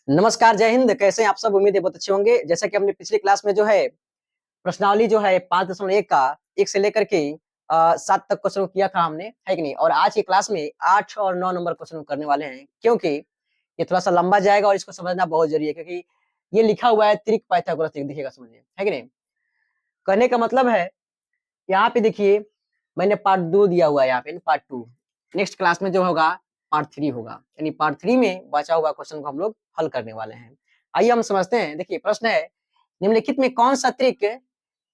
नमस्कार, जय हिंद। कैसे हैं आप सब? उम्मीद है बहुत अच्छे होंगे। जैसा कि हमने पिछली क्लास में जो है प्रश्नावली जो है 5.1 का 1 से लेकर के 7 तक क्वेश्चन किया था हमने, है कि नहीं? और आज की क्लास में 8 और 9 नंबर क्वेश्चन करने वाले हैं, क्योंकि ये थोड़ा-सा लंबा जाएगा और इसको समझना बहुत ज़रूरी है, क्योंकि ये लिखा हुआ है त्रिक पाइथागोरस त्रिक, देखिएगा समझिए, है कि नहीं? कहने का मतलब है, यहाँ पे देखिए मैंने पार्ट 2 दिया हुआ है यहाँ पे, पार्ट 2। नेक्स्ट क्लास में जो होगा पार्ट 3 होगा, यानी पार्ट 3 में बचा हुआ क्वेश्चन को हम लोग हल करने वाले हैं। आइए हम समझते हैं। देखिए प्रश्न है, निम्नलिखित में कौन सा त्रिक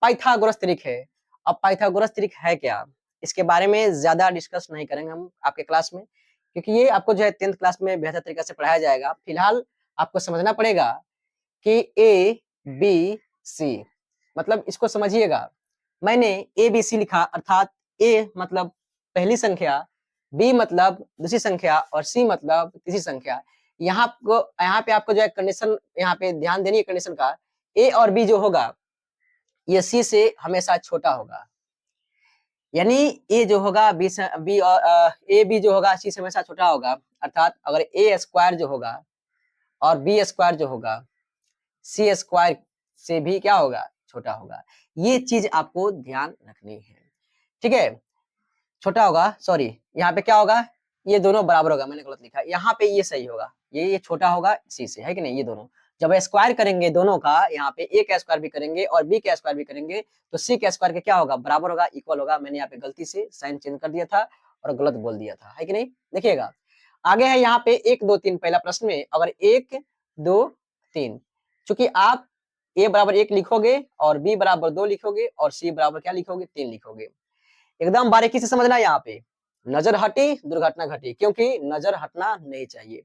पाइथागोरस त्रिक है? अब पाइथागोरस त्रिक है क्या? इसके बारे में ज्यादा डिस्कस नहीं करेंगे हम आपके क्लास में, क्योंकि ये आपको जो है 10th क्लास में बेहतर तरीके से पढ़ाया जाएगा। फिलहाल आपको समझना पड़ेगा कि ए बी सी, मतलब इसको समझिएगा। मैंने ए बी सी लिखा, अर्थात ए मतलब पहली संख्या, बी मतलब दूसरी संख्या और सी मतलब तीसरी संख्या। यहाँ पे आपको जो है कंडीशन, यहाँ पे ध्यान देनी है कंडीशन का। ए और बी जो होगा ये सी से हमेशा छोटा होगा, यानी ए जो होगा बी से बी और ए बी जो होगा सी से हमेशा छोटा होगा। अर्थात अगर ए स्क्वायर जो होगा और बी स्क्वायर जो होगा सी स्क्वायर से भी क्या होगा, छोटा होगा। ये चीज आपको ध्यान रखनी है, ठीक है? छोटा होगा, सॉरी, यहाँ पे क्या होगा, ये दोनों बराबर होगा, मैंने गलत लिखा। यहाँ पे ये सही होगा, ये छोटा होगा सी से, है कि नहीं? ये दोनों जब स्क्वायर करेंगे दोनों का, यहाँ पे ए का स्क्वायर भी करेंगे और बी का स्क्वायर भी करेंगे, तो सी का स्क्वायर के क्या होगा, बराबर होगा, इक्वल होगा। मैंने यहाँ पे गलती से साइन चेंज कर दिया था और गलत बोल दिया था, है कि नहीं? देखिएगा आगे है यहाँ पे 1 2 3। पहला प्रश्न में अगर 1 2 3, चूंकि आप ए बराबर 1 लिखोगे और बी बराबर 2 लिखोगे और सी बराबर क्या लिखोगे, 3 लिखोगे। एकदम बारीकी से समझना, यहाँ पे नजर हटी दुर्घटना घटी, क्योंकि नजर हटना नहीं चाहिए।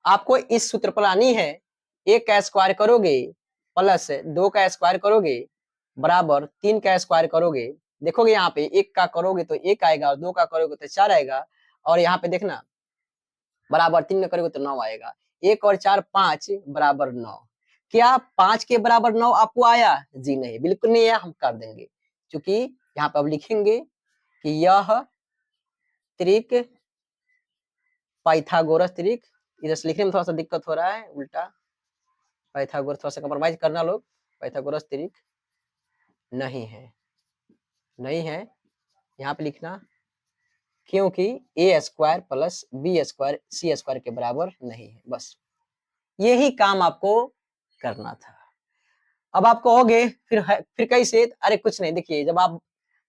आपको इस सूत्र पर आनी है, 1 का स्क्वायर करोगे प्लस 2 का स्क्वायर करोगे बराबर 3 का स्क्वायर करोगे। देखोगे यहाँ पे 1 का करोगे तो 1 आएगा और 2 का करोगे तो 4 आएगा, और यहाँ पे देखना बराबर 3 में करोगे तो 9 आएगा। 1 और 4 5 बराबर 9। क्या 5 के बराबर 9 आपको आया? जी नहीं, बिल्कुल नहीं आया। हम कर देंगे, क्योंकि यहाँ पे अब लिखेंगे कि यह त्रिक पाइथागोरस त्रिक, इधर से लिखने में थोड़ा सा दिक्कत हो रहा है, उल्टा पाइथागोरस, थोड़ा सा कंप्रोमाइज करना लोग। पाइथागोरस त्रिक नहीं है, नहीं है यहाँ पे लिखना, क्योंकि ए स्क्वायर प्लस बी स्क्वायर सी स्क्वायर के बराबर नहीं है। बस यही काम आपको करना था। अब आप कहोगे फिर कैसे? अरे कुछ नहीं, देखिए जब आप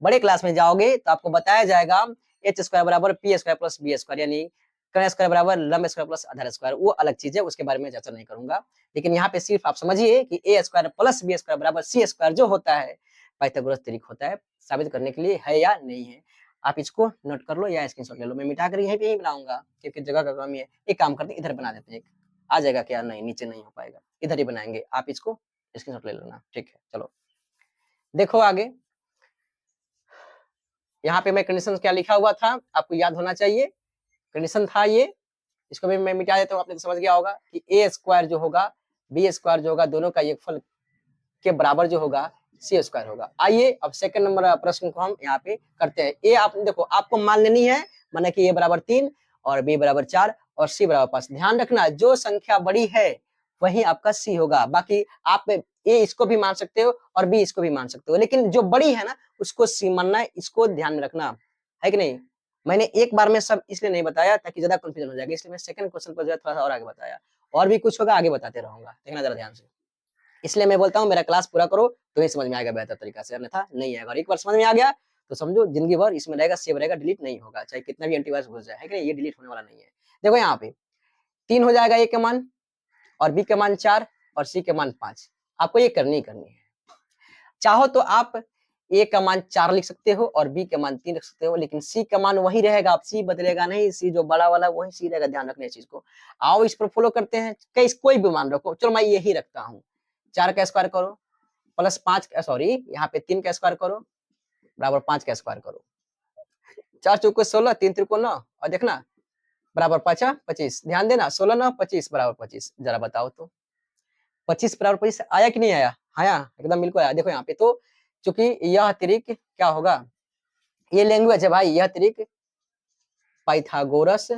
बड़े क्लास में जाओगे तो आपको बताया जाएगा एच स्क्वायर बराबर P square plus B square, यानी कर्ण स्क्वायर बराबर लंब स्क्वायर प्लस आधार स्क्वायर। वो अलग चीज है, उसके बारे में चर्चा नहीं करूंगा। लेकिन यहाँ पे सिर्फ आप समझिए कि ए स्क्वायर प्लस बी स्क्वायर बराबर सी स्क्वायर जो होता है पाइथागोरस त्रिक होता है, साबित करने के लिए है या नहीं है। आप इसको नोट कर लो या स्क्रीनशॉट ले लो। मैं मिटा कर यहीं पे ही बनाऊंगा, क्योंकि जगह का कमी है। एक काम करते हैं, इधर बना देते हैं। आ जाएगा क्या? नहीं, नीचे नहीं हो पाएगा, इधर ही बनाएंगे। आप इसको स्क्रीनशॉट ले लेना, ठीक है? चलो देखो आगे, यहाँ पे मैं कंडीशन क्या लिखा हुआ था आपको याद होना चाहिए। कंडीशन था ये, इसको भी मैं मिटा देता हूँ। आपने तो समझ गया होगा कि ए स्क्वायर जो होगा बी स्क्वायर जो होगा, दोनों का योगफल के बराबर जो होगा सी स्क्वायर होगा। आइए अब सेकंड नंबर प्रश्न को हम यहाँ पे करते हैं। ए आप देखो, आपको मान लेनी है, माना कि ए बराबर 3 और बी बराबर 4 और सी बराबर 5। ध्यान रखना, जो संख्या बड़ी है वही आपका सी होगा। बाकी आप ए इसको भी मान सकते हो और बी इसको भी मान सकते हो, लेकिन जो बड़ी है ना उसको सी मानना है। इसको ध्यान में रखना, है कि नहीं? मैंने एक बार में सब इसलिए नहीं बताया ताकि ज्यादा कंफ्यूजन हो जाएगा, इसलिए मैं सेकंड क्वेश्चन पर जो है थोड़ा सा और आगे बताया। और भी कुछ होगा आगे बताते रहूंगा, देखना जरा ध्यान से। इसलिए मैं बोलता हूँ मेरा क्लास पूरा करो तो ही समझ में आएगा बेहतर तरीका से, अन्यथा नहीं आएगा। और एक बार समझ में आ गया तो समझो जिंदगी भर इसमें रहेगा, सेव रहेगा, डिलीट नहीं होगा, चाहे कितना भी एंटीवायरस घुस जाए, है कि नहीं? ये डिलीट होने वाला नहीं है। देखो यहाँ पे 3 हो जाएगा ए के मान, और बी के मान 4 और सी के मान 5। आपको ये करनी ही करनी है। चाहो तो आप ए का मान 4 लिख सकते हो और बी का मान 3 रख सकते हो, लेकिन सी का मान वही रहेगा। आप सी बदलेगा नहीं, सी जो बड़ा वाला वही सी रहेगा। ध्यान रखने इस चीज को। आओ इस पर फॉलो करते हैं। कोई भी मान रखो, चलो मैं यही रखता हूँ। 4 का स्क्वायर करो प्लस 5 का, सॉरी यहाँ पे 3 का स्क्वायर करो बराबर 5 का स्क्वायर करो। 4 चौको 16, 3 त्रिको 9, और देखना बराबर 5 25। ध्यान देना, 16 9 25 बराबर 25। जरा बताओ तो 25 बराबर 25 आया कि नहीं आया? आया, एकदम बिल्कुल आया। देखो यहाँ पे तो चूंकि यह त्रिक क्या होगा, ये लैंग्वेज है भाई, यह त्रिक पाइथागोरस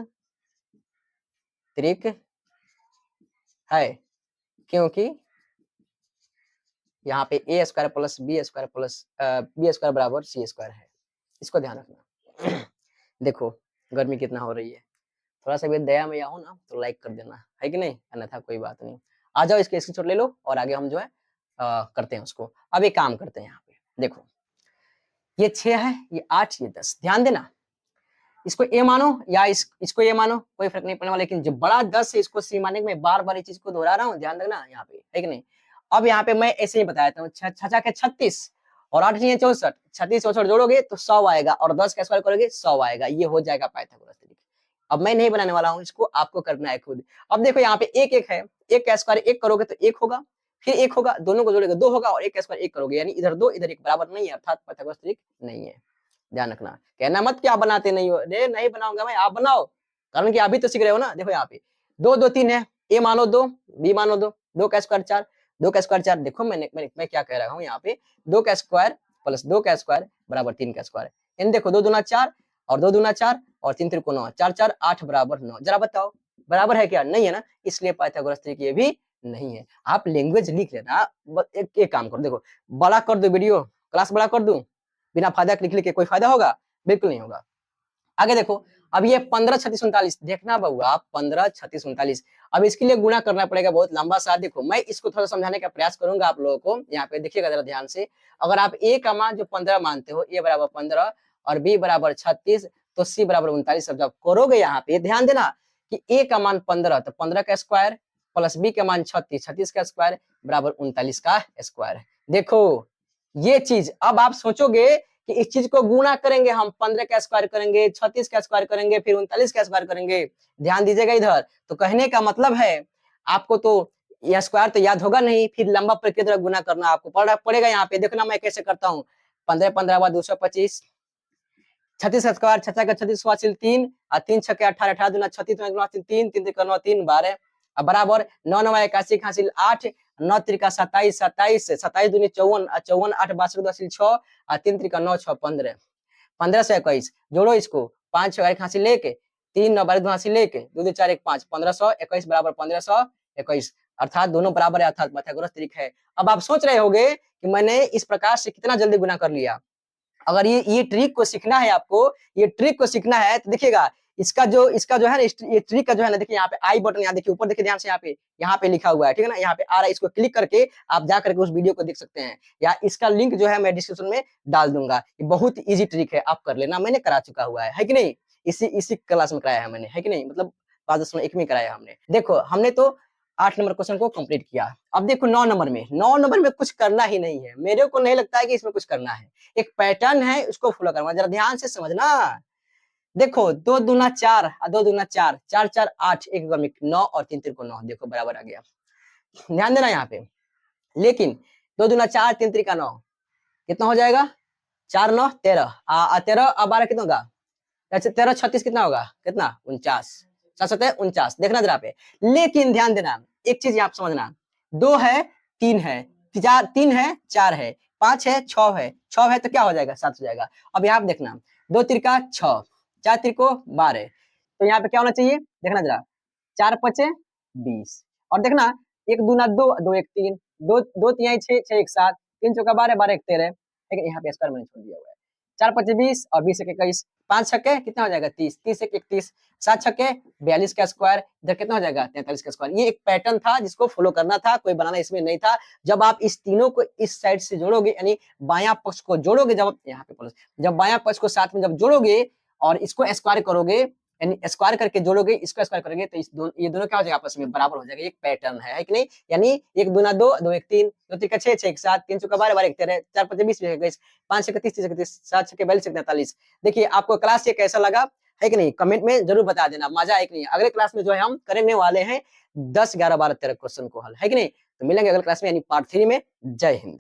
त्रिक है, क्योंकि यहाँ पे A square plus B square plus B square बराबर सी स्क्वायर है। इसको ध्यान रखना। देखो गर्मी कितना हो रही है, थोड़ा सा भी दया में हो ना तो लाइक कर देना, है कि नहीं, अन्यथा कोई बात नहीं। आ जाओ, इसके स्क्रीनशॉट ले लो और आगे हम जो है करते हैं उसको। अब एक काम करते हैं, यहाँ पे देखो ये 6 है, ये 8, ये 10, ध्यान देना। इसको ए मानो या इसको ए मानो, कोई फर्क नहीं पड़ने वाला, लेकिन जो बड़ा 10 है इसको सी माने, मैं बार बार इस चीज को दोहरा रहा हूँ, ध्यान रखना यहाँ पे, है कि नहीं। अब यहाँ पे मैं ऐसे ही बताया हूँ, 6 के 36 और 8 है 64, 36 64 जोड़ोगे तो 100 आएगा और 10 का स्क्वायर करोगे 100 आएगा, ये हो जाएगा पाइथागोरस तरीके। अब मैं नहीं बनाने वाला हूँ इसको, आपको करना है खुद। अब देखो यहाँ पे एक एक है, एक का स्क्वायर एक करोगे तो एक होगा, फिर एक होगा, दोनों को जोड़ेगा 2 होगा और एक का स्क्वायर एक करोगे, यानी इधर 2 इधर 1 बराबर नहीं है, अर्थात पाइथागोरस तरीके नहीं है। ध्यान रखना, कहना मत क्या बनाते नहीं हो, अरे नहीं बनाऊंगा मैं, आप बनाओ, कारण कि अभी तो सीख रहे हो ना। देखो यहाँ पे 2 2 3 है, ए मानो 2, बी मानो 2, 2 का स्क्वायर 4, 2 का स्क्वायर 4। देखो मैं क्या कह रहा हूँ यहाँ पे, 2 का स्क्वायर प्लस 2 का स्क्वायर बराबर 3 का स्क्वायर। इन देखो 2 दूना 4 और 2 दूना 4 और 3 3 को 9, 4 4 8 बराबर 9। जरा बताओ बराबर है क्या? नहीं है ना, इसलिए पाइथागोरस तरीके भी नहीं है। आप लैंग्वेज लिख लेना, एक काम करो, देखो बड़ा कर दो, वीडियो क्लास बड़ा कर दूं, बिना फायदा लिख लिख के कोई फायदा होगा? बिल्कुल नहीं होगा। आगे देखो, अब ये 15 36 39, देखना बउआ 15 36 39, अब इसके लिए गुणा करना पड़ेगा बहुत लंबा सा। देखो मैं इसको थोड़ा समझाने का प्रयास करूंगा आप लोगों को, यहाँ पे देखिएगा जरा ध्यान से। अगर आप ए का मान जो 15 मानते हो, ए बराबर 15 और बी बराबर 36 तो सी बराबर 39, जब करोगे यहाँ पे ध्यान देना कि ए का मान 15 तो 15 का स्क्वायर प्लस बी का मान 36 36 का स्क्वायर बराबर 39 का स्क्वायर। देखो ये चीज अब आप सोचोगे कि इस चीज को गुणा करेंगे हम, 15 का स्क्वायर करेंगे, 36 का स्क्वायर करेंगे, फिर 39 का स्क्वायर करेंगे। ध्यान दीजिएगा इधर, तो कहने का मतलब है आपको तो यह स्क्वायर तो याद होगा नहीं, फिर लंबा प्रक्रिया तरह गुणा करना आपको पड़ेगा। यहाँ पे देखना मैं कैसे करता हूँ, 15 15 बाद 225, 36 का स्क्वायर 6 का 36 हासिल 3 और 3 6 के 18 18 दूना 36 हासिल 3 3 का 9 3 12 बराबर 9 9 81 हासिल 8 9 त्रिका 27 27 27 दूनी 54 54 8 62 हासिल 6 और 3 त्रिका 9 6 15 15 से 21 जोड़ो इसको, 5 6 1 हासिल लेके 3 9 12 हासिल लेके 2 2 4 1 5 1521 बराबर 1521, अर्थात दोनों बराबर है, अर्थात पाइथागोरस तरीका है। अब आप सोच रहे होंगे कि मैंने इस प्रकार से कितना जल्दी गुना कर लिया। अगर ये ट्रिक को सीखना है आपको, ये ट्रिक को सीखना है तो देखिएगा इसका जो है ना, ये ट्रिक का जो है ना, देखिए यहाँ पे आई बटन, यहाँ देखिए ऊपर देखिए ध्यान से, यहाँ पे लिखा हुआ है, ठीक है ना, यहाँ पे आ रहा है, इसको क्लिक करके आप जा करके उस वीडियो को देख सकते हैं, या इसका लिंक जो है मैं डिस्क्रिप्शन में डाल दूंगा। ये बहुत इजी ट्रिक है, आप कर लेना, मैंने करा चुका हुआ है कि नहीं, इसी क्लास में कराया है मैंने, है कि नहीं, मतलब 5.1 में कराया हमने। देखो हमने तो 8 नंबर क्वेश्चन को कंप्लीट किया। अब देखो 9 नंबर में कुछ करना ही नहीं है, मेरे को नहीं लगता है कि इसमें कुछ करना है, एक पैटर्न है उसको फॉलो करना, जरा ध्यान से समझना। देखो 2 दूना 4 2 दूना 4 4 4 8 1 गमिक 9 और 3 3 को 9, देखो बराबर आ गया। ध्यान देना यहाँ पे, लेकिन 2 दूना 4 3 3 का 9 कितना हो जाएगा, 4 9 13 13 और 12 कितना होगा, 13 36 कितना होगा, कितना 49, 7 7 49, देखना जरा पे। लेकिन ध्यान देना एक चीज आप समझना, 2 है 3 है 4 3 है 4 है 5 है 6 है 6 है तो क्या हो जाएगा, 7 हो जाएगा। अब यहाँ पे देखना 2 त्रिका 6 4 त्रिको 12, तो यहाँ पे क्या होना चाहिए, देखना जरा 4 5 20 और देखना 1 दूना 2 2 1 3 2 2 3 6 6 1 7 3 चौका 12 12 1 13, लेकिन यहाँ पे स्क्वायर मैंने छोड़ दिया हुआ है। 4 5 20 और 20 1 21, 5 छक्के कितना हो जाएगा 30 30 1 31, 7 छक्के 42 का स्क्वायर, इधर कितना हो जाएगा 43 का स्क्वायर। ये एक पैटर्न था जिसको फॉलो करना था, कोई बनाना इसमें नहीं था। जब आप इस तीनों को इस साइड से जोड़ोगे, यानी बायां पक्ष को जोड़ोगे, जब यहाँ पे प्लस, जब बायां पक्ष को साथ में जब जोड़ोगे और इसको स्क्वायर करोगे, यानी स्क्वायर करके जोड़ोगे, इसको स्क्वायर करोगे, तो ये दोनों क्या हो जाएगा, आपस में बराबर हो जाएगा। एक पैटर्न है कि नहीं, यानी 1 दूना 2 2 1 3 2 3 6 6 1 7 3 चौका 12 12 1 13 4 5 20 21 5 6 30 30 31 7 6 42 43। देखिए आपको क्लास ये कैसा लगा है कि नहीं, कमेंट में जरूर बता देना, मजा है कि नहीं। अगले क्लास में जो है हम करने वाले हैं 10 11 12 13 क्वेश्चन को हल, है कि नहीं। तो मिलेंगे अगले क्लास में, यानी पार्ट 3 में। जय हिंद।